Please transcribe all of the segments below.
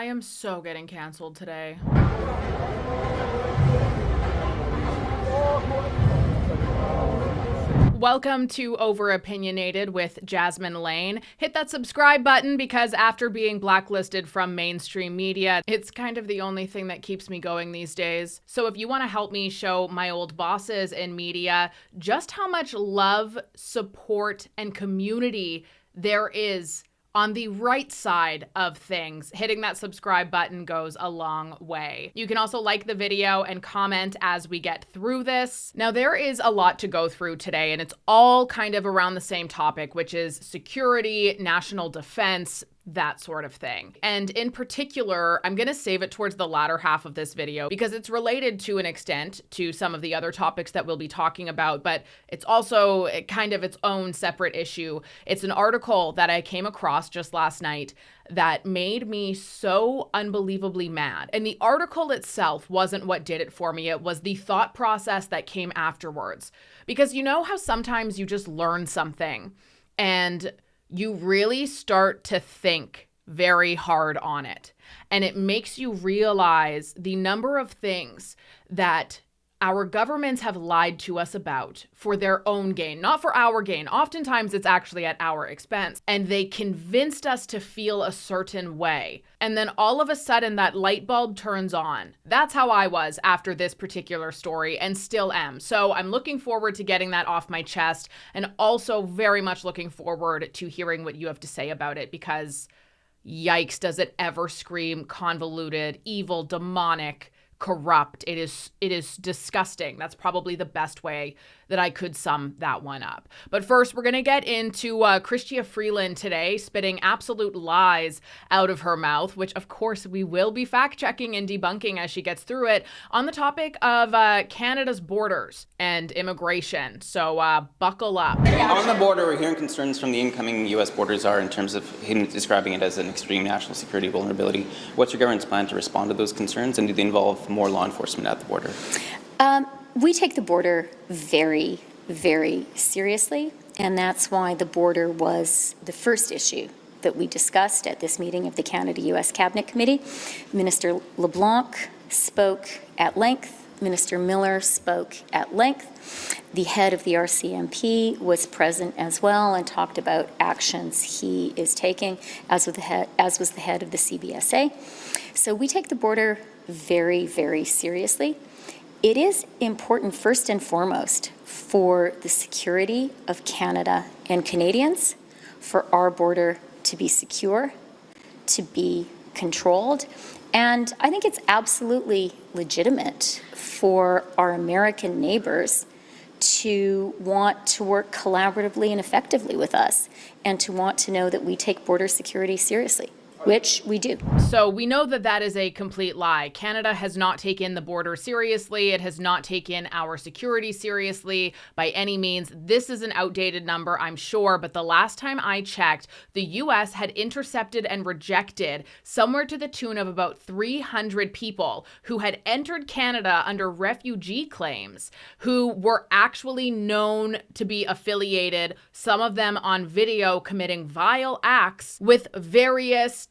I am so getting canceled today. Welcome to Over Opinionated with Jasmine Lane. Hit that subscribe button because after being blacklisted from mainstream media, it's kind of the only thing that keeps me going these days. So if you want to help me show my old bosses in media just how much love, support, and community there is on the right side of things, hitting that subscribe button goes a long way. You can also like the video and comment as we get through this. Now, there is a lot to go through today, and it's all kind of around the same topic, which is security, national defense, that sort of thing. And in particular, I'm going to save it towards the latter half of this video because it's related to an extent to some of the other topics that we'll be talking about, but it's also kind of its own separate issue. It's an article that I came across just last night that made me so unbelievably mad. And the article itself wasn't what did it for me. It was the thought process that came afterwards. Because you know how sometimes you just learn something and you really start to think very hard on it. And it makes you realize the number of things that our governments have lied to us about for their own gain, not for our gain. Oftentimes it's actually at our expense. And they convinced us to feel a certain way. And then all of a sudden that light bulb turns on. That's how I was after this particular story and still am. So I'm looking forward to getting that off my chest and also very much looking forward to hearing what you have to say about it because yikes, does it ever scream convoluted, evil, demonic, corrupt. It is disgusting. That's probably the best way that I could sum that one up. But first, we're going to get into Chrystia Freeland today, spitting absolute lies out of her mouth, which of course we will be fact checking and debunking as she gets through it on the topic of Canada's borders and immigration. So buckle up. On the border, we're hearing concerns from the incoming U.S. border czar in terms of him describing it as an extreme national security vulnerability. What's your government's plan to respond to those concerns, and do they involve more law enforcement at the border? We take the border very, very seriously, and that's why the border was the first issue that we discussed at this meeting of the Canada-U.S. Cabinet Committee. Minister LeBlanc spoke at length. Minister Miller spoke at length. The head of the RCMP was present as well and talked about actions he is taking, as was the head of the CBSA. So we take the border very, very seriously. It is important, first and foremost, for the security of Canada and Canadians, for our border to be secure, to be controlled. And I think it's absolutely legitimate for our American neighbors to want to work collaboratively and effectively with us and to want to know that we take border security seriously, which we do. So we know that that is a complete lie. Canada has not taken the border seriously. It has not taken our security seriously by any means. This is an outdated number, I'm sure, but the last time I checked, the U.S. had intercepted and rejected somewhere to the tune of about 300 people who had entered Canada under refugee claims, who were actually known to be affiliated, some of them on video committing vile acts with various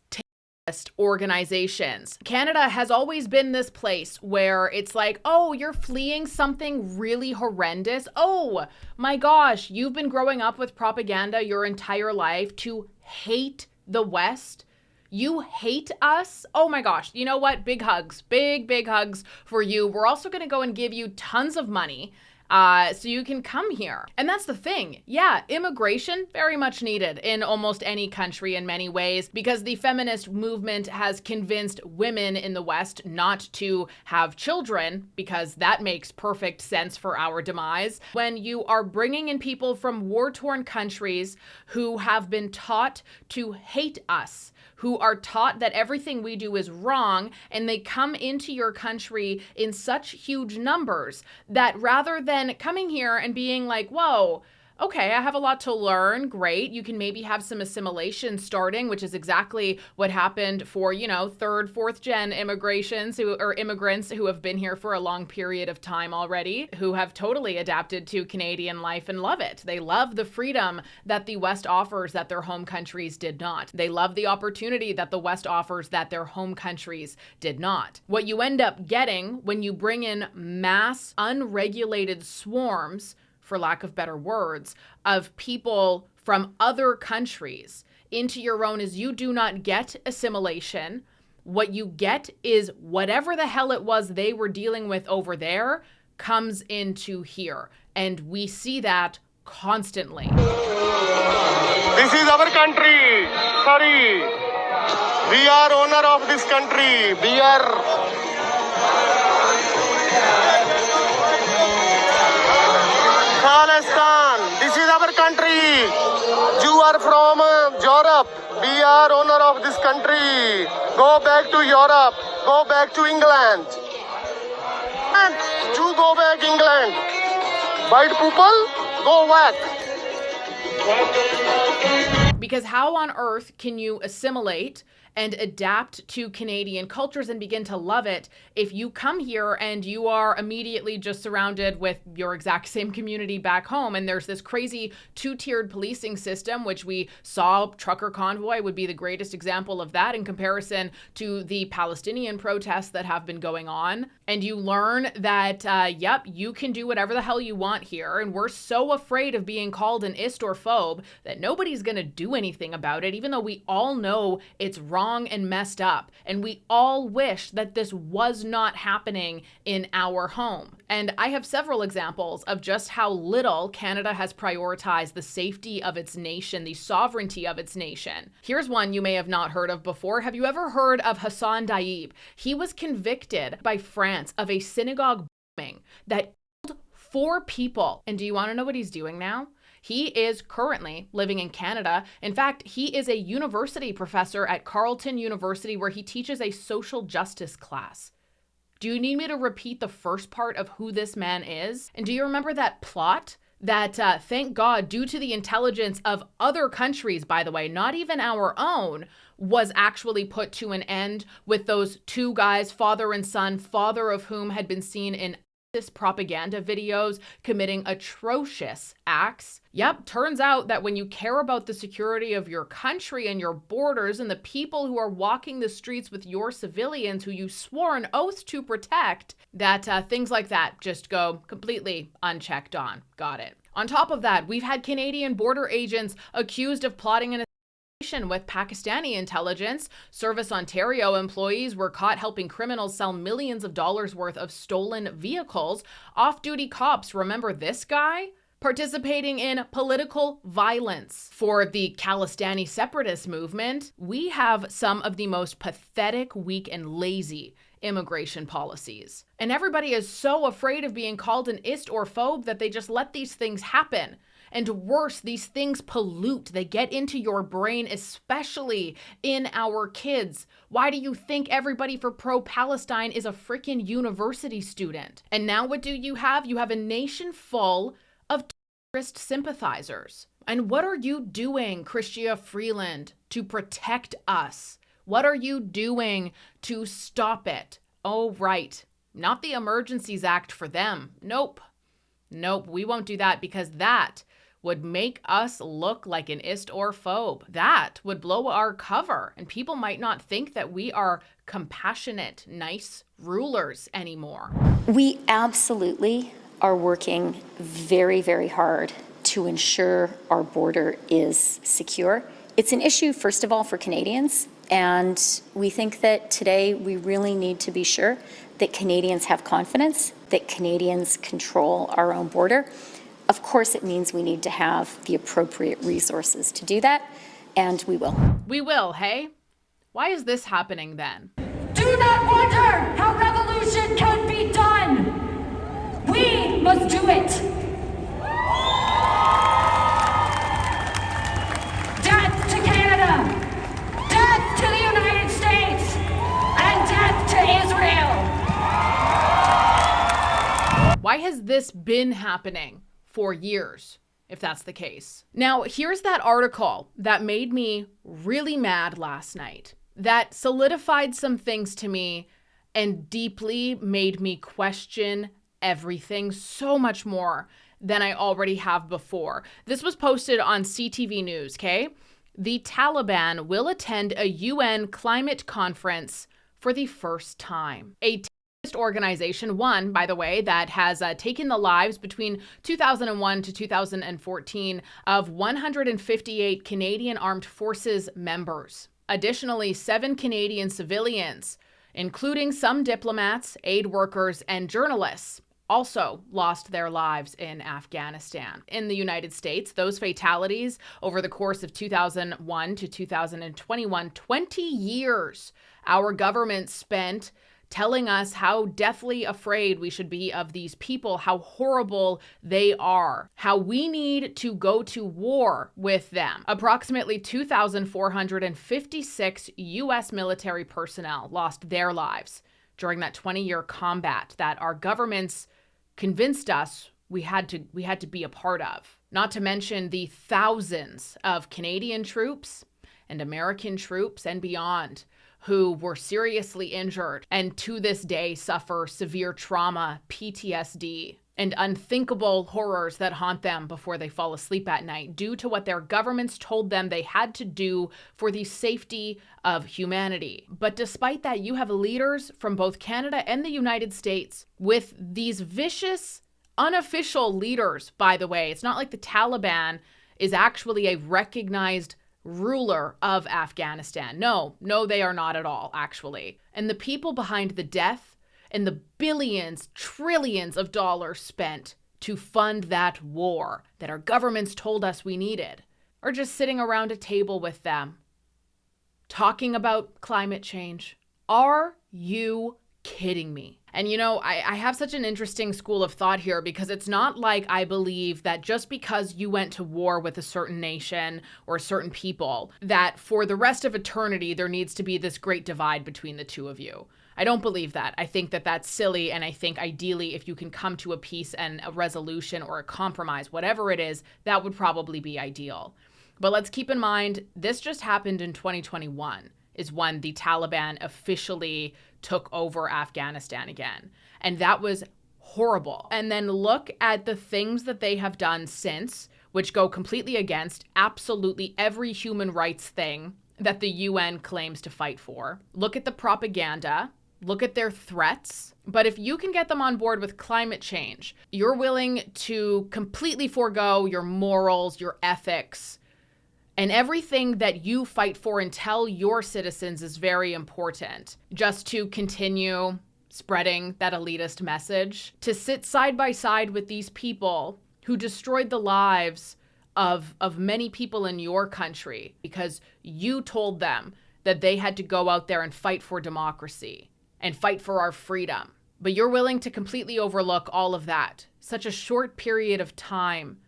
organizations. Canada has always been this place where it's like, oh, you're fleeing something really horrendous. Oh my gosh, you've been growing up with propaganda your entire life to hate the West. You hate us? Oh my gosh. You know what? Big hugs. Big hugs for you. We're also going to go and give you tons of money so you can come here. And that's the thing. Yeah, immigration, very much needed in almost any country in many ways, because the feminist movement has convinced women in the West not to have children, because that makes perfect sense for our demise. When you are bringing in people from war-torn countries who have been taught to hate us, who are taught that everything we do is wrong, and they come into your country in such huge numbers that rather than coming here and being like, whoa, Okay, I have a lot to learn. Great. You can maybe have some assimilation starting, which is exactly what happened for, third, fourth gen immigrants who have been here for a long period of time already, who have totally adapted to Canadian life and love it. They love the freedom that the West offers that their home countries did not. They love the opportunity that the West offers that their home countries did not. What you end up getting when you bring in mass unregulated swarms, for lack of better words, of people from other countries into your own is you do not get assimilation. What you get is whatever the hell it was they were dealing with over there comes into here. And we see that constantly. This is our country. Sorry. We are owner of this country. We are... Palestine, this is our country. You are from Europe. We are owner of this country. Go back to Europe. Go back to England. And you go back England. White people, go back. Because how on earth can you assimilate and adapt to Canadian cultures and begin to love it if you come here and you are immediately just surrounded with your exact same community back home? And there's this crazy two-tiered policing system, which we saw trucker convoy would be the greatest example of that in comparison to the Palestinian protests that have been going on. And you learn that, you can do whatever the hell you want here. And we're so afraid of being called an ist or phobe that nobody's going to do anything about it, even though we all know it's wrong and messed up. And we all wish that this was not happening in our home. And I have several examples of just how little Canada has prioritized the safety of its nation, the sovereignty of its nation. Here's one you may have not heard of before. Have you ever heard of Hassan Daib? He was convicted by France of a synagogue bombing that killed 4 people. And do you want to know what he's doing now? He is currently living in Canada. In fact, he is a university professor at Carleton University where he teaches a social justice class. Do you need me to repeat the first part of who this man is? And do you remember that plot that, thank God, due to the intelligence of other countries, by the way, not even our own, was actually put to an end with those 2 guys, father and son, father of whom had been seen in propaganda videos committing atrocious acts. Yep, turns out that when you care about the security of your country and your borders and the people who are walking the streets with your civilians who you swore an oath to protect, that things like that just go completely unchecked on. Got it. On top of that, we've had Canadian border agents accused of plotting an with Pakistani intelligence. Service Ontario employees were caught helping criminals sell millions of dollars worth of stolen vehicles. Off-duty cops, remember this guy? Participating in political violence for the Khalistani separatist movement. We have some of the most pathetic, weak, and lazy immigration policies. And everybody is so afraid of being called an ist or phobe that they just let these things happen. And worse, these things pollute. They get into your brain, especially in our kids. Why do you think everybody for pro-Palestine is a freaking university student? And now what do you have? You have a nation full of terrorist sympathizers. And what are you doing, Chrystia Freeland, to protect us? What are you doing to stop it? Oh, right. Not the Emergencies Act for them. Nope, we won't do that because that would make us look like an ist or phobe. That would blow our cover, and people might not think that we are compassionate, nice rulers anymore. We absolutely are working very, very hard to ensure our border is secure. It's an issue, first of all, for Canadians, and we think that today we really need to be sure that Canadians have confidence, that Canadians control our own border. Of course, it means we need to have the appropriate resources to do that, and we will. We will, hey? Why is this happening then? Do not wonder how revolution can be done. We must do it. Death to Canada, death to the United States, and death to Israel. Why has this been happening for years? if that's the case. Now, here's that article that made me really mad last night, that solidified some things to me and deeply made me question everything so much more than I already have before. This was posted on CTV News, okay? The Taliban will attend a UN climate conference for the first time. A terrorist organization, one, by the way, that has taken the lives between 2001 to 2014 of 158 Canadian Armed Forces members. Additionally, 7 Canadian civilians, including some diplomats, aid workers, and journalists, also lost their lives in Afghanistan. In the United States, those fatalities over the course of 2001 to 2021, 20 years, our government spent telling us how deathly afraid we should be of these people, how horrible they are, how we need to go to war with them. Approximately 2,456 U.S. military personnel lost their lives during that 20-year combat that our governments convinced us we had to be a part of. Not to mention the thousands of Canadian troops and American troops and beyond who were seriously injured and to this day suffer severe trauma, PTSD, and unthinkable horrors that haunt them before they fall asleep at night due to what their governments told them they had to do for the safety of humanity. But despite that, you have leaders from both Canada and the United States with these vicious, unofficial leaders, by the way. It's not like the Taliban is actually a recognized ruler of Afghanistan. No, they are not at all, actually. And the people behind the death and the billions, trillions of dollars spent to fund that war that our governments told us we needed are just sitting around a table with them, talking about climate change. Are you kidding me? And you know, I have such an interesting school of thought here because it's not like I believe that just because you went to war with a certain nation or certain people, that for the rest of eternity, there needs to be this great divide between the two of you. I don't believe that. I think that that's silly. And I think ideally, if you can come to a peace and a resolution or a compromise, whatever it is, that would probably be ideal. But let's keep in mind, this just happened in 2021 is when the Taliban officially took over Afghanistan again. And that was horrible. And then look at the things that they have done since, which go completely against absolutely every human rights thing that the UN claims to fight for. Look at the propaganda. Look at their threats. But if you can get them on board with climate change, you're willing to completely forego your morals, your ethics, and everything that you fight for and tell your citizens is very important, just to continue spreading that elitist message, to sit side by side with these people who destroyed the lives of many people in your country because you told them that they had to go out there and fight for democracy and fight for our freedom. But you're willing to completely overlook all of that, such a short period of time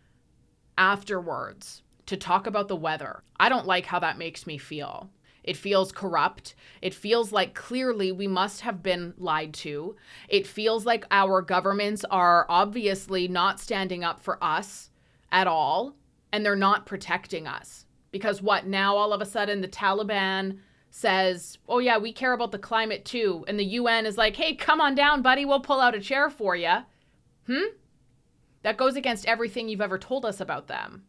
afterwards, to talk about the weather. I don't like how that makes me feel. It feels corrupt. It feels like clearly we must have been lied to. It feels like our governments are obviously not standing up for us at all, and they're not protecting us. Because what, now all of a sudden the Taliban says, oh yeah, we care about the climate too. And the UN is like, hey, come on down, buddy, we'll pull out a chair for you. That goes against everything you've ever told us about them.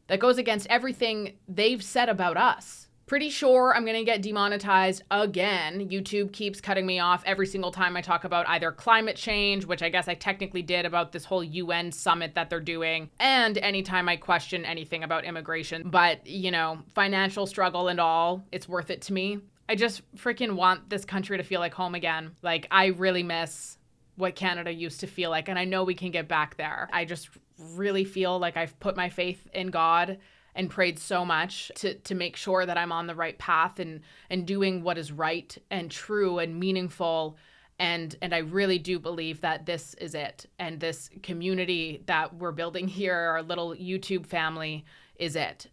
That goes against everything they've said about us. Pretty sure I'm going to get demonetized again. YouTube keeps cutting me off every single time I talk about either climate change, which I guess I technically did about this whole UN summit that they're doing, and anytime I question anything about immigration. But, you know, financial struggle and all, it's worth it to me. I just freaking want this country to feel like home again. Like, I really miss what Canada used to feel like, and I know we can get back there. I just really feel like I've put my faith in God and prayed so much to make sure that I'm on the right path and doing what is right and true and meaningful. And I really do believe that this is it. And this community that we're building here, our little YouTube family, is it.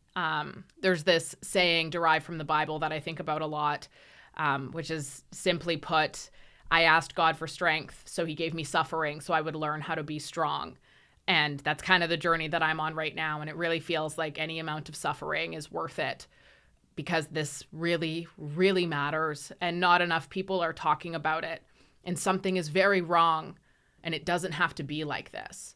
There's this saying derived from the Bible that I think about a lot, which is simply put, I asked God for strength, so he gave me suffering so I would learn how to be strong. And that's kind of the journey that I'm on right now. And it really feels like any amount of suffering is worth it because this really, really matters. And not enough people are talking about it. And something is very wrong. And it doesn't have to be like this.